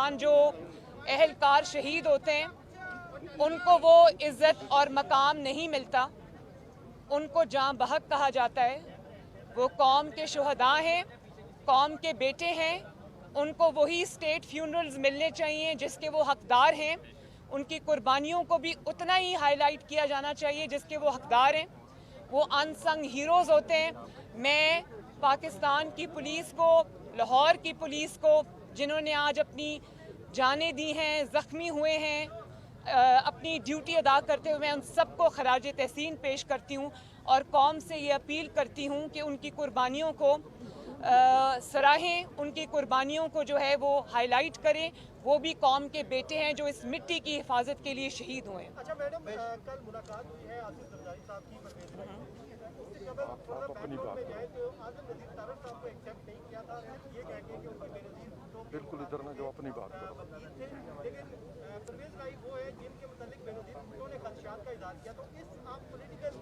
पाकिस्तान जो अहलकार शहीद होते हैं उनको वो इज़्ज़त और मकाम नहीं मिलता, उनको जाँ बहक कहा जाता है। वो कौम के शुहदा हैं, कौम के बेटे हैं, उनको वही स्टेट फ्यूनरल्स मिलने चाहिए जिसके वो हकदार हैं। उनकी कुर्बानियों को भी उतना ही हाईलाइट किया जाना चाहिए जिसके वो हकदार हैं। वो अनसंग हीरोज़ होते हैं। मैं पाकिस्तान की पुलिस को, लाहौर की पुलिस को, जिन्होंने आज अपनी जानें दी हैं, ज़ख्मी हुए हैं, अपनी ड्यूटी अदा करते हुए, मैं उन सबको खराज तहसीन पेश करती हूँ और कौम से ये अपील करती हूँ कि उनकी कुर्बानियों को सराहें, उनकी कुर्बानियों को जो है वो हाईलाइट करें। वो भी कौम के बेटे हैं जो इस मिट्टी की हिफाजत के लिए शहीद हुए। अच्छा मैडम, कल मुलाकात हुई है आसिफ जरदारी साहब की परवेज़ में, उससे अगर थोड़ा बैकग्राउंड में जाए तो आज़म नज़ीर तारड़ साहब को एक्सेप्ट नहीं किया था, ये कह के कि उनकी बेनज़ीर तो बिल्कुल इधर ना जो अपनी बात करो, लेकिन परवेज़ भाई वो है जिनके मुतालिक बेनज़ीर भुट्टो ने खदशात का इज़हार किया। तो इस आप पॉलिटिकल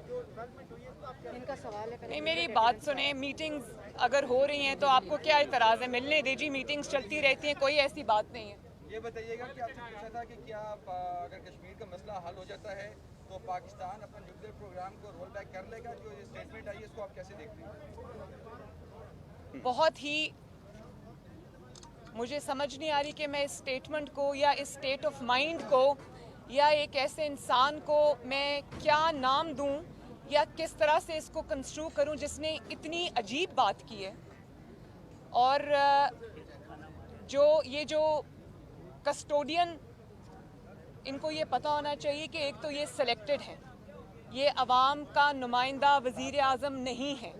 जो डेवलपमेंट हुई है आप क्या इनका सवाल है? नहीं, मेरी बात सुने। मीटिंग्स अगर हो रही हैं तो आपको क्या इतराज़ है? मिलने दीजिए, मीटिंग्स चलती रहती हैं, कोई ऐसी बात नहीं है। ये बताइएगा कि आपसे पूछा था कि क्या अगर कश्मीर का मसला हल हो जाता है तो पाकिस्तान अपना न्यूक्लियर प्रोग्राम को रोल बैक कर लेगा? जो ये स्टेटमेंट आई है इसको आप कैसे देखते हैं? बहुत ही मुझे समझ नहीं आ रही कि मैं इस स्टेटमेंट को या इस स्टेट ऑफ माइंड को या एक ऐसे इंसान को मैं क्या नाम दूं या किस तरह से इसको कंस्ट्रू करूं जिसने इतनी अजीब बात की है। और जो कस्टोडियन, इनको ये पता होना चाहिए कि एक तो ये सिलेक्टेड हैं, ये अवाम का नुमाइंदा वज़ीर आज़म नहीं है,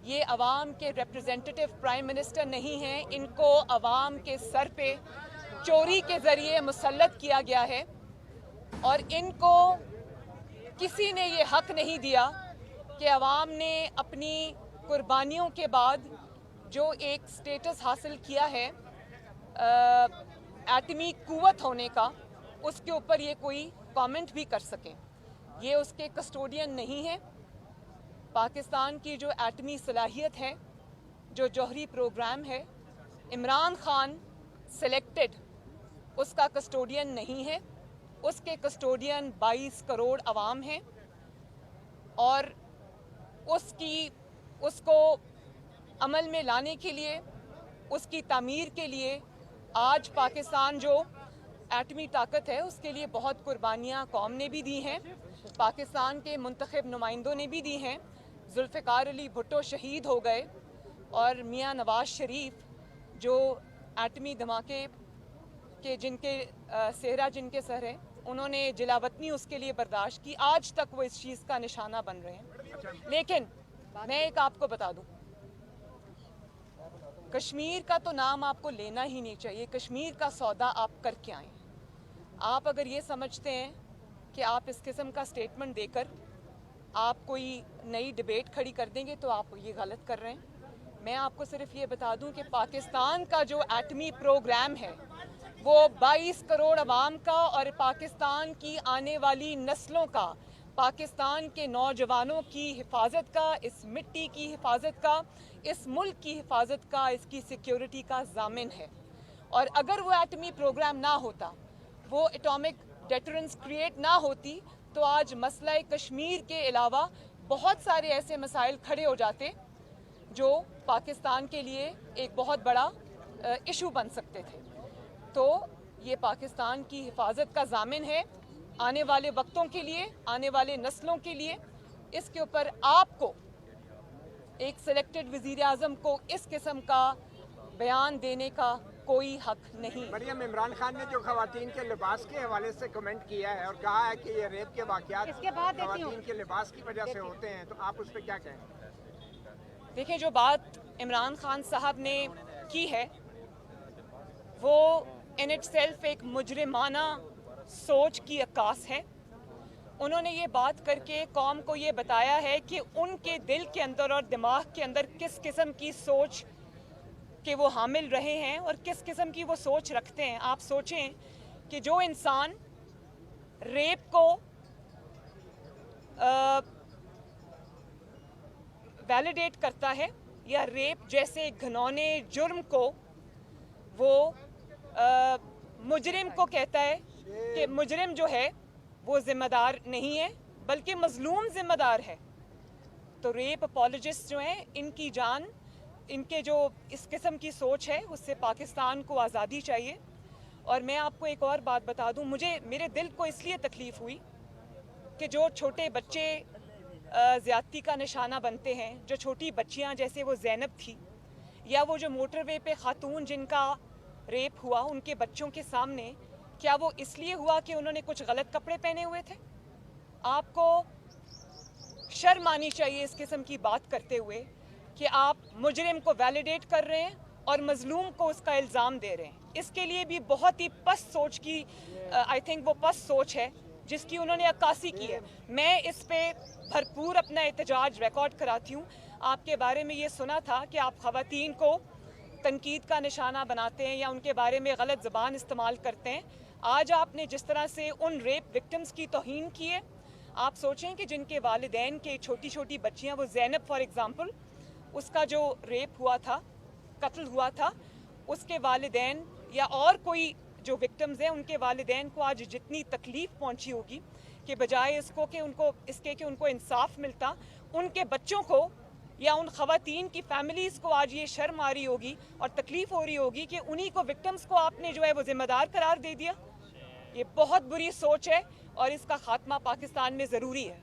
ये अवाम के रिप्रेजेंटेटिव प्राइम मिनिस्टर नहीं हैं। इनको अवाम के सर पे चोरी के ज़रिए मुसल्लत किया गया है और इनको किसी ने ये हक नहीं दिया कि अवाम ने अपनी कुर्बानियों के बाद जो एक स्टेटस हासिल किया है एटमी कुव्वत होने का, उसके ऊपर ये कोई कमेंट भी कर सकें। ये उसके कस्टोडियन नहीं है। पाकिस्तान की जो एटमी सलाहियत है, जो जौहरी प्रोग्राम है, इमरान खान सिलेक्टेड उसका कस्टोडियन नहीं है। उसके कस्टोडियन 22 करोड़ अवाम हैं और उसको अमल में लाने के लिए, उसकी तामीर के लिए आज पाकिस्तान जो एटमी ताकत है उसके लिए बहुत कुर्बानियाँ कौम ने भी दी हैं, पाकिस्तान के मुंतखब नुमाइंदों ने भी दी हैं। जुल्फ़िकार अली भुट्टो शहीद हो गए और मियाँ नवाज शरीफ जो एटमी धमाके के जिनके सेहरा जिनके सर है, उन्होंने जिलावतनी उसके लिए बर्दाश्त की। आज तक वो इस चीज़ का निशाना बन रहे हैं। लेकिन मैं एक आपको बता दूं, कश्मीर का तो नाम आपको लेना ही नहीं चाहिए। कश्मीर का सौदा आप करके आए। आप अगर ये समझते हैं कि आप इस किस्म का स्टेटमेंट देकर आप कोई नई डिबेट खड़ी कर देंगे तो आप ये गलत कर रहे हैं। मैं आपको सिर्फ ये बता दूं कि पाकिस्तान का जो एटमी प्रोग्राम है वो 22 करोड़ अवाम का और पाकिस्तान की आने वाली नस्लों का, पाकिस्तान के नौजवानों की हिफाजत का, इस मिट्टी की हिफाजत का, इस मुल्क की हिफाजत का, इसकी सिक्योरिटी का ज़ामिन है। और अगर वो एटमी प्रोग्राम ना होता, वो एटॉमिक डेटरेंस क्रिएट ना होती, तो आज मसला कश्मीर के अलावा बहुत सारे ऐसे मसाइल खड़े हो जाते जो पाकिस्तान के लिए एक बहुत बड़ा इशू बन सकते थे। तो ये पाकिस्तान की हिफाजत का ज़ामिन है आने वाले वक्तों के लिए, आने वाले नस्लों के लिए। इसके ऊपर आपको, एक सिलेक्टेड वज़ीर आज़म को, इस किस्म का बयान देने का कोई हक नहीं। मरियम, इमरान खान ने जो खवातीन के लिबास के हवाले से कमेंट किया है और कहा है कि ये रेप के वाक़यात खवातीन के लिबास की वजह से होते हैं, तो आप उस पर क्या कहें? देखिए, जो बात इमरान खान साहब ने की है वो इन इट सेल्फ एक मुजरिमाना सोच की अक्कास है। उन्होंने ये बात करके कौम को ये बताया है कि उनके दिल के अंदर और दिमाग के अंदर किस किस्म की सोच के वो हामिल रहे हैं और किस किस्म की वो सोच रखते हैं। आप सोचें कि जो इंसान रेप को वैलिडेट करता है या रेप जैसे घिनौने जुर्म को वो मुजरिम को कहता है कि मुजरिम जो है वो जिम्मेदार नहीं है बल्कि मजलूम जिम्मेदार है। तो रेप अपॉलजिस्ट जो हैं इनकी जान, इनके जो इस किस्म की सोच है उससे पाकिस्तान को आज़ादी चाहिए। और मैं आपको एक और बात बता दूं, मेरे दिल को इसलिए तकलीफ़ हुई कि जो छोटे बच्चे ज़्यादती का निशाना बनते हैं, जो छोटी बच्चियां जैसे वो ज़ैनब थी, या वो जो मोटरवे पे खातून जिनका रेप हुआ उनके बच्चों के सामने, क्या वो इसलिए हुआ कि उन्होंने कुछ गलत कपड़े पहने हुए थे? आपको शर्म आनी चाहिए इस किस्म की बात करते हुए कि आप मुजरिम को वैलिडेट कर रहे हैं और मजलूम को उसका इल्ज़ाम दे रहे हैं। इसके लिए भी बहुत ही पस्त सोच की आई थिंक वो पस्त सोच है जिसकी उन्होंने अक्कासी की है। मैं इस पे भरपूर अपना एहतजाज रिकॉर्ड कराती हूँ। आपके बारे में ये सुना था कि आप ख़वातीन को तनकीद का निशाना बनाते हैं या उनके बारे में गलत ज़बान इस्तेमाल करते हैं। आज आपने जिस तरह से उन रेप विक्टिम्स की तौहीन की है, आप सोचें कि जिनके वालिदैन के छोटी छोटी बच्चियाँ, वो ज़ैनब फॉर एग्ज़ाम्पल, उसका जो रेप हुआ था, कत्ल हुआ था, उसके वालिदैन या और कोई जो विक्टिम्स हैं उनके वालिदैन को आज जितनी तकलीफ़ पहुंची होगी कि बजाय इसको कि उनको इंसाफ मिलता, उनके बच्चों को या उन ख़वातीन की फैमिलीज़ को आज ये शर्म आ रही होगी और तकलीफ़ हो रही होगी कि उन्हीं को विक्टिम्स को आपने जो है वो ज़िम्मेदार करार दे दिया। ये बहुत बुरी सोच है और इसका खात्मा पाकिस्तान में ज़रूरी है।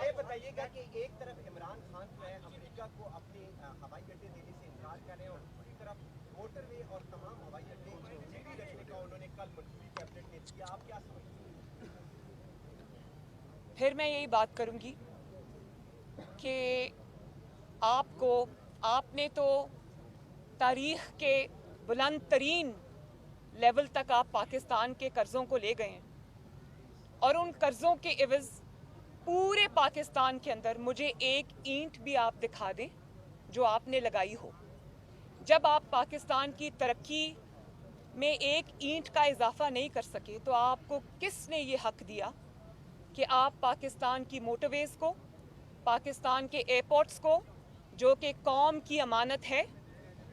ये बताइएगा कि एक तरफ इमरान खान जो है अमेरिका को अपने हवाई अड्डे देने से इनकार कर रहे हैं और दूसरी तरफ मोटरवे और तमाम हवाई अड्डे गिरवी रखने का उन्होंने कल मंजूरी कैबिनेट ने दिया। आप क्या समझते हैं? फिर मैं यही बात करूंगी कि आपने तो तारीख के बुलंद तरीन लेवल तक आप पाकिस्तान के कर्ज़ों को ले गए हैं और उन कर्ज़ों के इवज़ पूरे पाकिस्तान के अंदर मुझे एक ईंट भी आप दिखा दें जो आपने लगाई हो। जब आप पाकिस्तान की तरक्की में एक ईंट का इजाफा नहीं कर सके तो आपको किसने ये हक दिया कि आप पाकिस्तान की मोटरवेज़ को, पाकिस्तान के एयरपोर्ट्स को जो कि कौम की अमानत है,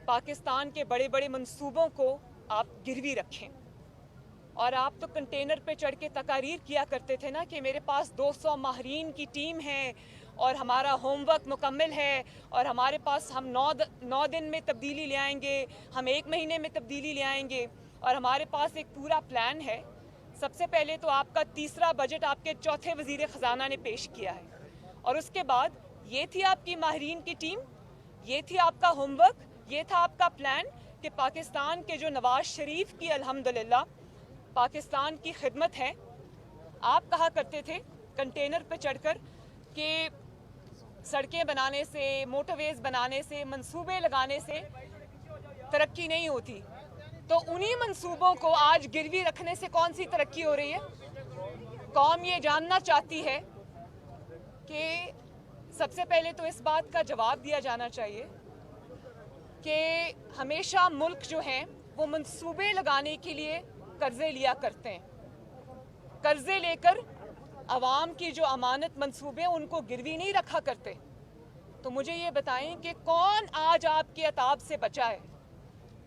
पाकिस्तान के बड़े बड़े मंसूबों को आप गिरवी रखें? और आप तो कंटेनर पे चढ़ के तकारीर किया करते थे ना कि मेरे पास 200 माहरीन की टीम है और हमारा होमवर्क मुकम्मल है और हमारे पास हम 9 दिन में तब्दीली ले आएंगे, हम 1 महीने में तब्दीली ले आएंगे और हमारे पास एक पूरा प्लान है। सबसे पहले तो आपका तीसरा बजट आपके चौथे वज़ीर ख़जाना ने पेश किया है और उसके बाद ये थी आपकी माहरीन की टीम, ये थी आपका होमवर्क, ये था आपका प्लान कि पाकिस्तान के जो नवाज शरीफ की अल्हम्दुलिल्लाह पाकिस्तान की खिदमत है। आप कहा करते थे कंटेनर पे चढ़कर कि सड़कें बनाने से, मोटरवेज बनाने से, मंसूबे लगाने से तरक्की नहीं होती। तो उन्हीं मंसूबों को आज गिरवी रखने से कौन सी तरक्की हो रही है? कौम ये जानना चाहती है कि सबसे पहले तो इस बात का जवाब दिया जाना चाहिए कि हमेशा मुल्क जो हैं वो मंसूबे लगाने के लिए कर्जे लिया करते हैं। कर्जे लेकर अवाम की जो अमानत मंसूबे उनको गिरवी नहीं रखा करते। तो मुझे ये बताएं कि कौन आज आपके अताब से बचा है?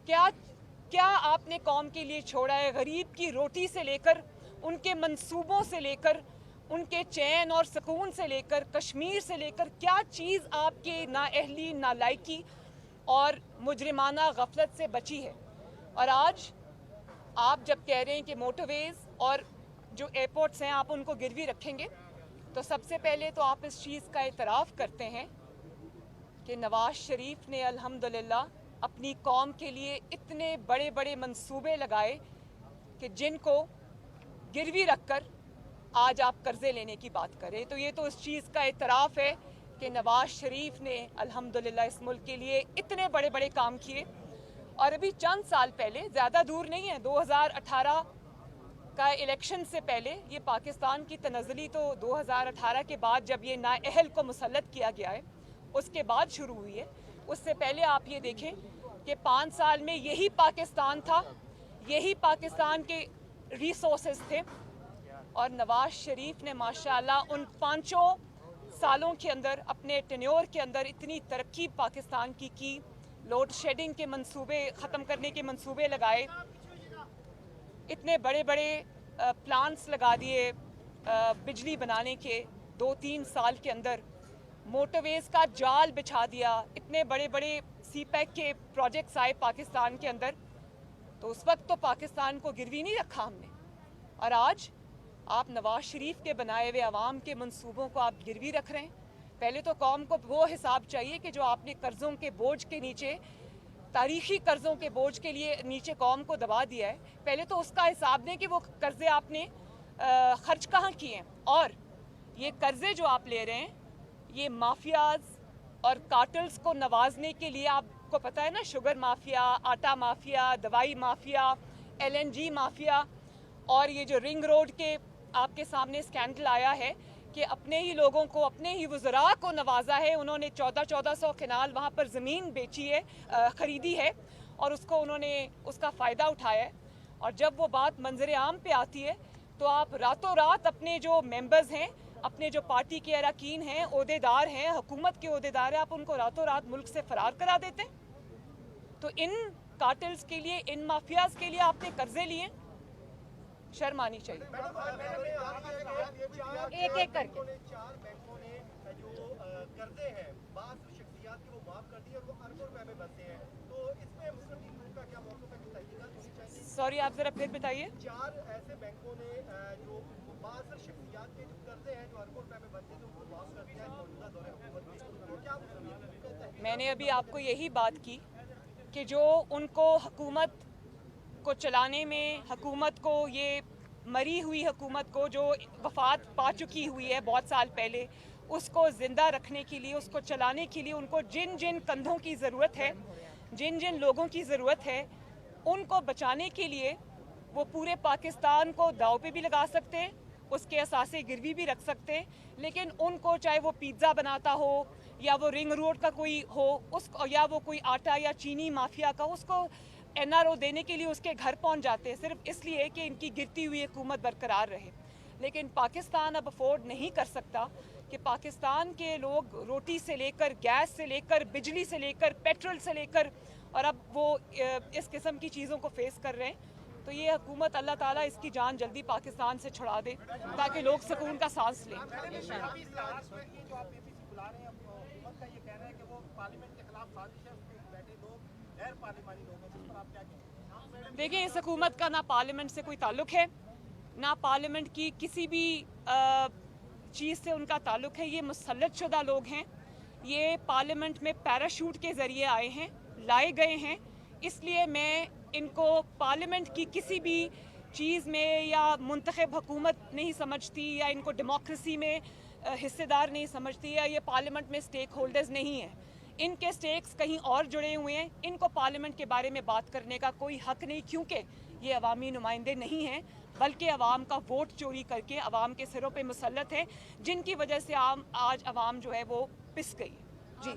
क्या आपने कौम के लिए छोड़ा है? गरीब की रोटी से लेकर, उनके मंसूबों से लेकर, उनके चैन और सुकून से लेकर, कश्मीर से लेकर, क्या चीज़ आपके नाअहली, नालायकी और मुजरिमाना गफलत से बची है? और आज आप जब कह रहे हैं कि मोटरवेज़ और जो एयरपोर्ट्स हैं आप उनको गिरवी रखेंगे, तो सबसे पहले तो आप इस चीज़ का इतराफ़ करते हैं कि नवाज शरीफ ने अल्हम्दुलिल्लाह अपनी कौम के लिए इतने बड़े बड़े मंसूबे लगाए कि जिनको गिरवी रखकर आज आप कर्ज़े लेने की बात करें। तो ये तो इस चीज़ का इतराफ़ है कि नवाज शरीफ ने अल्हम्दुलिल्लाह इस मुल्क के लिए इतने बड़े बड़े काम किए। और अभी चंद साल पहले, ज़्यादा दूर नहीं है, 2018 का इलेक्शन से पहले, ये पाकिस्तान की तनज़्ज़ुली तो 2018 के बाद जब ये नाअहल को मुसल्लत किया गया है उसके बाद शुरू हुई है। उससे पहले आप ये देखें कि 5 साल में यही पाकिस्तान था, यही पाकिस्तान के रिसोर्सेज थे और नवाज शरीफ ने माशाअल्लाह उन 5 सालों के अंदर, अपने टेन्योर के अंदर इतनी तरक्की पाकिस्तान की लोड शेडिंग के मंसूबे ख़त्म करने के मंसूबे लगाए, इतने बड़े बड़े प्लांट्स लगा दिए बिजली बनाने के 2-3 साल के अंदर, मोटरवेज का जाल बिछा दिया, इतने बड़े बड़े सीपैक के प्रोजेक्ट्स आए पाकिस्तान के अंदर, तो उस वक्त तो पाकिस्तान को गिरवी नहीं रखा हमने। और आज आप नवाज शरीफ के बनाए हुए अवाम के मंसूबों को आप गिरवी रख रहे हैं। पहले तो कौम को वो हिसाब चाहिए कि जो आपने कर्ज़ों के बोझ के नीचे, तारीखी कर्ज़ों के बोझ के लिए नीचे कौम को दबा दिया है, पहले तो उसका हिसाब दें कि वो कर्ज़े आपने खर्च कहाँ किए हैं। और ये कर्ज़े जो आप ले रहे हैं, ये माफियाज और कार्टल्स को नवाजने के लिए, आपको पता है ना, शुगर माफिया, आटा माफिया, दवाई माफिया, LNG माफिया, और ये जो रिंग रोड के आपके सामने स्कैंडल आया है कि अपने ही लोगों को, अपने ही वज़रा को नवाजा है। उन्होंने 1400 कनाल वहाँ पर ज़मीन बेची है, ख़रीदी है, और उसको उन्होंने उसका फ़ायदा उठाया है। और जब वो बात मंजर आम पे आती है तो आप रातों रात अपने जो मेंबर्स हैं, अपने जो पार्टी के अरकान हैं, ओहदेदार हैं, हुकूमत के ओहदेदार हैं, आप उनको रातों रात मुल्क से फ़रार करा देते हैं। तो इन कार्टल्स के लिए, इन माफियाज़ के लिए आपने कर्जे लिए, शर्म आनी चाहिए। एक एक करके 4 बैंकों ने जो कर्जे हैं बास शख्सियात के वो माफ कर दिए और वो अरबों रुपए में बचते हैं, तो इसमें मुस्लिम लीग का क्या मौक़िफ़ है कि तहक़ीक़ात होनी चाहिए? सॉरी, आप ज़रा फिर बताइए। 4 ऐसे बैंकों ने जो बास शख्सियात के जो कर्जे हैं जो अरबों रुपए में बनते हैं, तो उनको माफ कर दिया है मौजूदा दौरे हुकूमत में, तो क्या मुस्लिम लीग का तहक़ीक़ात? मैंने अभी आपको यही बात की कि जो उनको हुकूमत को चलाने में, हुकूमत को, ये मरी हुई हुकूमत को जो वफात पा चुकी हुई है बहुत साल पहले, उसको ज़िंदा रखने के लिए, उसको चलाने के लिए उनको जिन जिन कंधों की ज़रूरत है, जिन जिन लोगों की ज़रूरत है, उनको बचाने के लिए वो पूरे पाकिस्तान को दाव पे भी लगा सकते हैं, उसके असासे गिरवी भी रख सकते हैं। लेकिन उनको, चाहे वो पिज़्ज़ा बनाता हो या वो रिंग रोड का कोई हो, उसको, या वो कोई आटा या चीनी माफिया का, उसको NRO देने के लिए उसके घर पहुंच जाते हैं, सिर्फ इसलिए कि इनकी गिरती हुई हुकूमत बरकरार रहे। लेकिन पाकिस्तान अब अफोर्ड नहीं कर सकता कि पाकिस्तान के लोग रोटी से लेकर, गैस से लेकर, बिजली से लेकर, पेट्रोल से लेकर, और अब वो इस किस्म की चीज़ों को फेस कर रहे हैं। तो ये हुकूमत, अल्लाह ताला इसकी जान जल्दी पाकिस्तान से छुड़ा दे ताकि लोग सुकून का सांस लें। देखिए, इस हुकूमत का ना पार्लियामेंट से कोई ताल्लुक है, ना पार्लियामेंट की किसी भी चीज़ से उनका ताल्लुक है। ये मुसल्लत शुदा लोग हैं, ये पार्लियामेंट में पैराशूट के ज़रिए आए हैं, लाए गए हैं। इसलिए मैं इनको पार्लियामेंट की किसी भी चीज़ में या मुंतखब हुकूमत नहीं समझती, या इनको डेमोक्रेसी में हिस्सेदार नहीं समझती, या ये पार्लियामेंट में स्टेक होल्डर्स नहीं हैं। इनके स्टेक्स कहीं और जुड़े हुए हैं। इनको पार्लियामेंट के बारे में बात करने का कोई हक नहीं, क्योंकि ये अवामी नुमाइंदे नहीं हैं, बल्कि अवाम का वोट चोरी करके अवाम के सिरों पे मुसल्लत है, जिनकी वजह से आज अवाम जो है वो पिस गई। जी,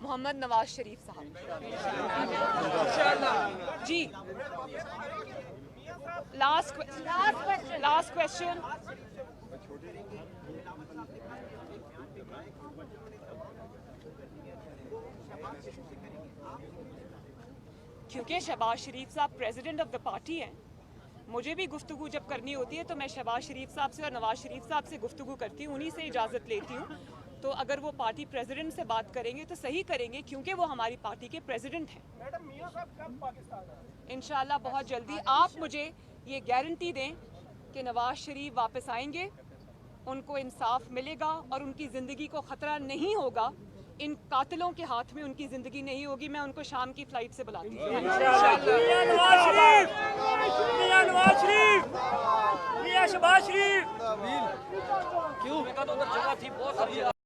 मोहम्मद नवाज शरीफ साहब। जी, लास्ट क्वेश्चन। क्योंकि शहबाज शरीफ साहब प्रेसिडेंट ऑफ द पार्टी हैं, मुझे भी गुफ्तगू जब करनी होती है तो मैं शहबाज शरीफ साहब से और नवाज शरीफ साहब से गुफ्तगू करती हूँ, उन्हीं से इजाज़त लेती हूँ। तो अगर वो पार्टी प्रेसिडेंट से बात करेंगे तो सही करेंगे, क्योंकि वो हमारी पार्टी के प्रेसिडेंट हैं। मैडम, मियां साहब कब पाकिस्तान आए? इंशाल्लाह बहुत जल्दी। आप मुझे ये गारंटी दें कि नवाज शरीफ वापस आएंगे, उनको इंसाफ मिलेगा और उनकी ज़िंदगी को ख़तरा नहीं होगा। इन कातिलों के हाथ में उनकी ज़िंदगी नहीं होगी। मैं उनको शाम की फ़्लाइट से बुलाती हूँ। क्यों?